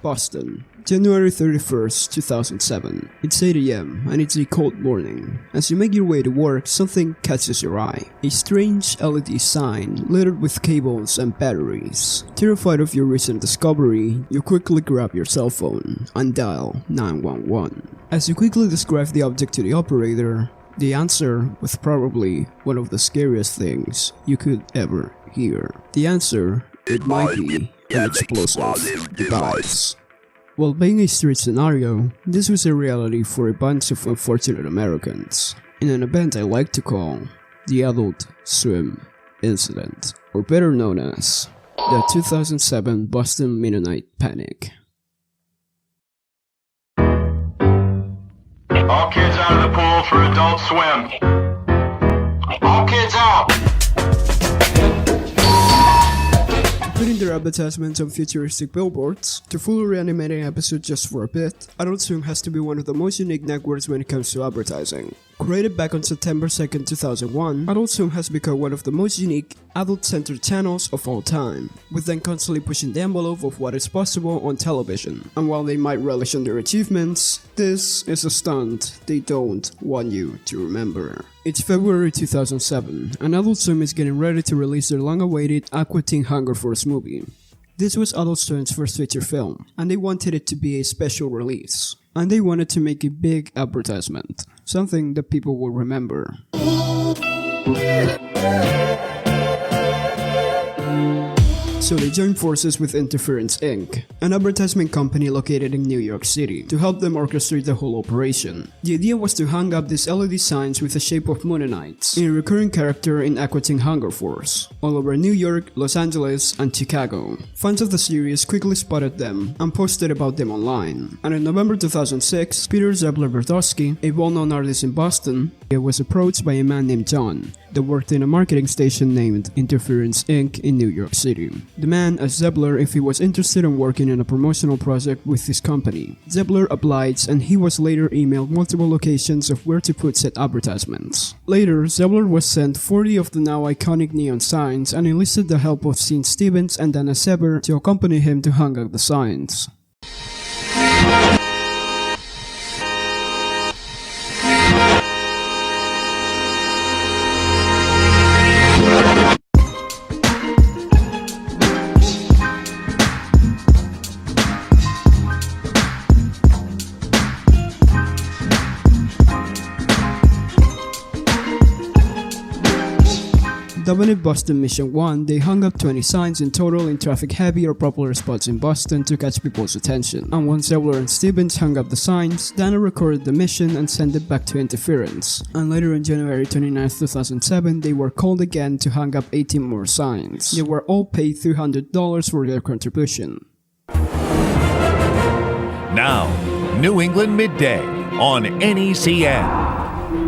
Boston, January 31st, 2007. It's 8 AM and it's a cold morning. As you make your way to work, something catches your eye. A strange LED sign littered with cables and batteries. Terrified of your recent discovery, you quickly grab your cell phone and dial 911. As you quickly describe the object to the operator, the answer was probably one of the scariest things you could ever hear. The answer, it might be an explosive device. While being a street scenario, this was a reality for a bunch of unfortunate Americans, in an event I like to call the Adult Swim Incident, or better known as the 2007 Boston Mennonite Panic. All kids out of the pool for Adult Swim. All kids out! Putting their advertisements on futuristic billboards, to fully reanimating episodes just for a bit, Adult Swim has to be one of the most unique networks when it comes to advertising. Created back on September 2nd, 2001, Adult Swim has become one of the most unique, adult-centered channels of all time, with them constantly pushing the envelope of what is possible on television. And while they might relish on their achievements, this is a stunt they don't want you to remember. It's February 2007, and Adult Swim is getting ready to release their long-awaited Aqua Teen Hunger Force movie. This was Adult Swim's first feature film, and they wanted it to be a special release. And they wanted to make a big advertisement, something that people will remember. So they joined forces with Interference Inc., an advertisement company located in New York City, to help them orchestrate the whole operation. The idea was to hang up these LED signs with the shape of Mooninites, a recurring character in Aqua Teen Hunger Force, all over New York, Los Angeles, and Chicago. Fans of the series quickly spotted them and posted about them online. And in November 2006, Peter Zebbler Berdovsky, a well-known artist in Boston, was approached by a man named John that worked in a marketing station named Interference Inc. in New York City. The man asked Zebbler if he was interested in working on a promotional project with his company. Zebbler obliged, and he was later emailed multiple locations of where to put said advertisements. Later, Zebbler was sent 40 of the now iconic neon signs and enlisted the help of Sean Stevens and Dana Seber to accompany him to hang up the signs. Dubbing it Boston Mission 1, they hung up 20 signs in total in traffic-heavy or popular spots in Boston to catch people's attention. And once Zebbler and Stevens hung up the signs, Dana recorded the mission and sent it back to Interference. And later on January 29, 2007, they were called again to hang up 18 more signs. They were all paid $300 for their contribution. Now, New England Midday on NECN.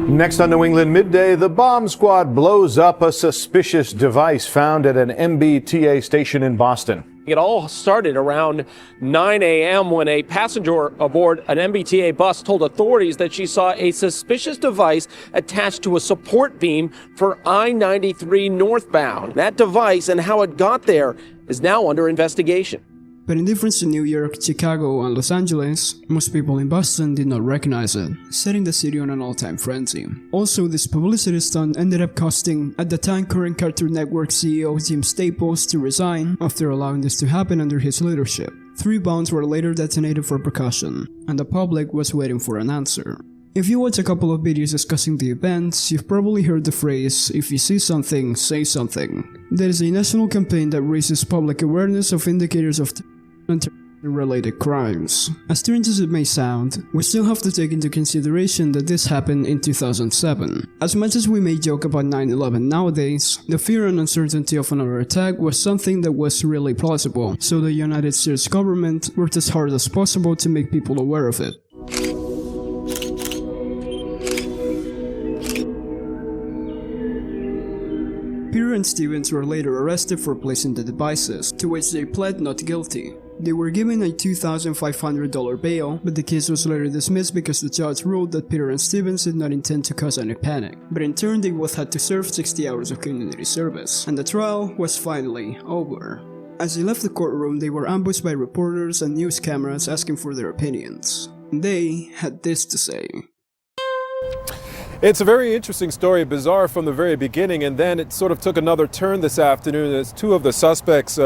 Next on New England Midday, the bomb squad blows up a suspicious device found at an MBTA station in Boston. It all started around 9 a.m. when a passenger aboard an MBTA bus told authorities that she saw a suspicious device attached to a support beam for I-93 northbound. That device and how it got there is now under investigation. But in difference to New York, Chicago, and Los Angeles, most people in Boston did not recognize it, setting the city on an all-time frenzy. Also, this publicity stunt ended up costing, at the time, current Cartoon Network CEO Jim Staples to resign after allowing this to happen under his leadership. 3 bombs were later detonated for precaution, and the public was waiting for an answer. If you watch a couple of videos discussing the events, you've probably heard the phrase, "If you see something, say something." There is a national campaign that raises public awareness of indicators of related crimes. As strange as it may sound, we still have to take into consideration that this happened in 2007. As much as we may joke about 9/11 nowadays, the fear and uncertainty of another attack was something that was really plausible, so the United States government worked as hard as possible to make people aware of it. Peter and Stevens were later arrested for placing the devices, to which they pled not guilty. They were given a $2,500 bail, but the case was later dismissed because the judge ruled that Peter and Stevens did not intend to cause any panic. But in turn, they both had to serve 60 hours of community service, and the trial was finally over. As they left the courtroom, they were ambushed by reporters and news cameras asking for their opinions. They had this to say. It's a very interesting story, bizarre from the very beginning, and then it sort of took another turn this afternoon as two of the suspects,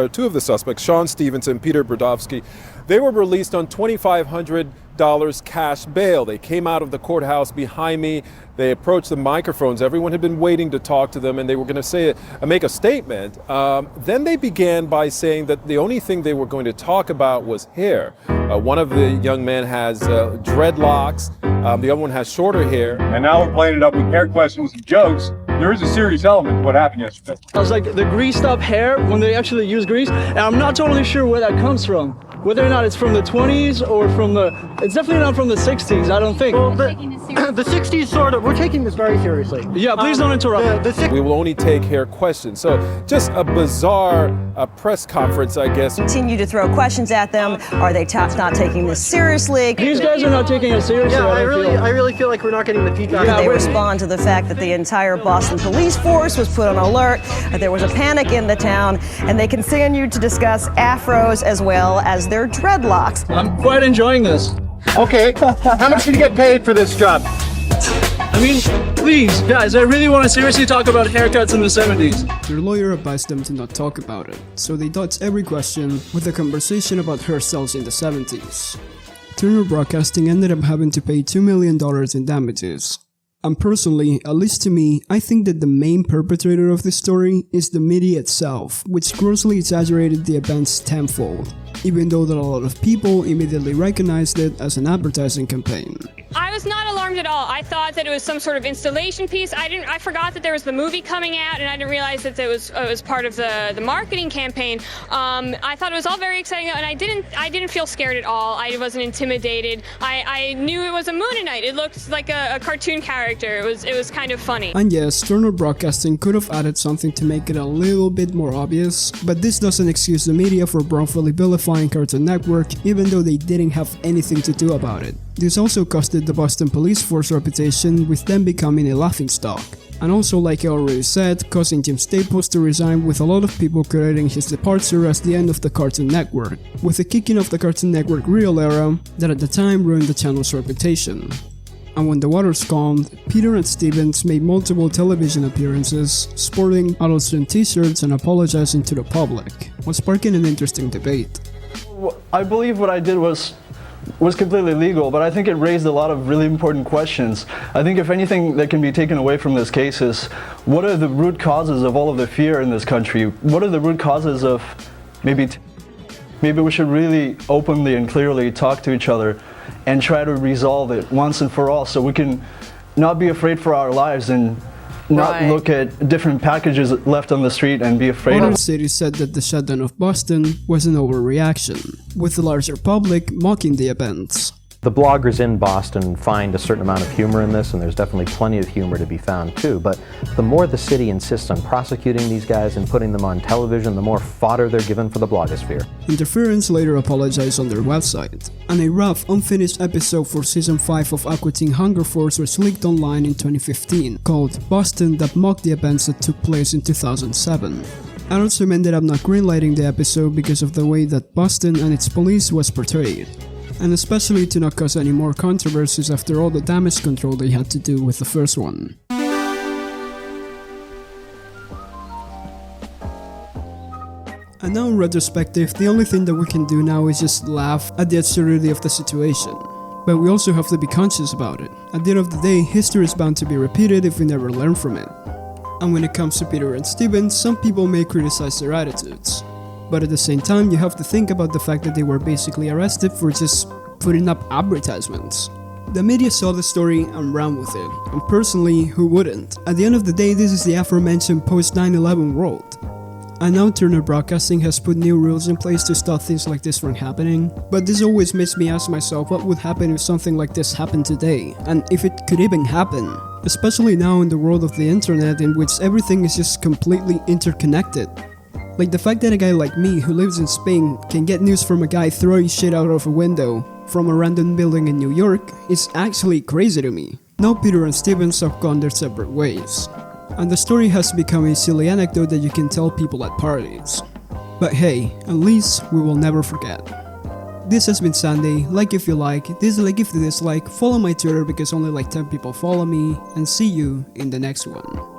Sean Stevens and Peter Berdovsky, they were released on $2,500 cash bail. They came out of the courthouse behind me. They approached the microphones. Everyone had been waiting to talk to them, and they were going to make a statement. Then they began by saying that the only thing they were going to talk about was hair. One of the young men has dreadlocks. The other one has shorter hair. And now we're playing it up with hair questions and jokes. There is a serious element to what happened yesterday. I was like, the greased up hair, when they actually use grease, and I'm not totally sure where that comes from. Whether or not it's from the 20s or from it's definitely not from the 60s, I don't think. Well, the 60s sort of, we're taking this very seriously. Yeah, please don't interrupt. We will only take hair questions. So just a bizarre press conference, I guess. Continue to throw questions at them. Are they not taking this seriously? These guys are not taking it seriously. Yeah, I really feel like we're not getting the feedback. They respond to the fact that the entire Boston police force was put on alert, that there was a panic in the town, and they continued to discuss afros as well as their dreadlocks. I'm quite enjoying this. Okay, how much did you get paid for this job? I mean, please, guys, I really want to seriously talk about haircuts in the 70s. Their lawyer advised them to not talk about it, so they dodged every question with a conversation about hairstyles in the 70s. Turner Broadcasting ended up having to pay $2 million in damages. And personally, at least to me, I think that the main perpetrator of this story is the media itself, which grossly exaggerated the events tenfold, even though that a lot of people immediately recognized it as an advertising campaign. I was not alarmed at all. I thought that it was some sort of installation piece. I forgot that there was the movie coming out, and I didn't realize that it was part of the marketing campaign. I thought it was all very exciting, and I didn't feel scared at all. I wasn't intimidated. I knew it was a Moonanite. It looked like a cartoon character. It was kind of funny. And yes, Turner Broadcasting could have added something to make it a little bit more obvious, but this doesn't excuse the media for wrongfully vilifying Cartoon Network, even though they didn't have anything to do about it. This also costed the Boston police force reputation, with them becoming a laughingstock. And also, like I already said, causing Jim Staples to resign, with a lot of people crediting his departure as the end of the Cartoon Network, with the kicking of the Cartoon Network real era that at the time ruined the channel's reputation. And when the waters calmed, Peter and Stevens made multiple television appearances, sporting Adult Swim t-shirts and apologizing to the public, while sparking an interesting debate. I believe what I did was completely legal, but I think it raised a lot of really important questions. I think if anything that can be taken away from this case is, what are the root causes of all of the fear in this country? What are the root causes of maybe we should really openly and clearly talk to each other and try to resolve it once and for all, so we can not be afraid for our lives and not look at different packages left on the street and be afraid of. The city said that the shutdown of Boston was an overreaction, with the larger public mocking the events. The bloggers in Boston find a certain amount of humor in this, and there's definitely plenty of humor to be found too, but the more the city insists on prosecuting these guys and putting them on television, the more fodder they're given for the blogosphere. Interference later apologized on their website, and a rough, unfinished episode for Season 5 of Aqua Teen Hunger Force was leaked online in 2015, called Boston, that mocked the events that took place in 2007. Adult Swim ended up not greenlighting the episode because of the way that Boston and its police was portrayed, and especially to not cause any more controversies after all the damage control they had to do with the first one. And now in retrospective, the only thing that we can do now is just laugh at the absurdity of the situation. But we also have to be conscious about it. At the end of the day, history is bound to be repeated if we never learn from it. And when it comes to Peter and Stevens, some people may criticize their attitudes. But at the same time, you have to think about the fact that they were basically arrested for just putting up advertisements. The media saw the story and ran with it, and personally, who wouldn't? At the end of the day, this is the aforementioned post-9/11 world. And now Turner Broadcasting has put new rules in place to stop things like this from happening, but this always makes me ask myself what would happen if something like this happened today, and if it could even happen. Especially now in the world of the internet, in which everything is just completely interconnected. Like the fact that a guy like me who lives in Spain can get news from a guy throwing shit out of a window from a random building in New York is actually crazy to me. Now Peter and Stevens have gone their separate ways, and the story has become a silly anecdote that you can tell people at parties. But hey, at least we will never forget. This has been Sunday. Like if you like, dislike if you dislike, follow my Twitter because only like 10 people follow me, and see you in the next one.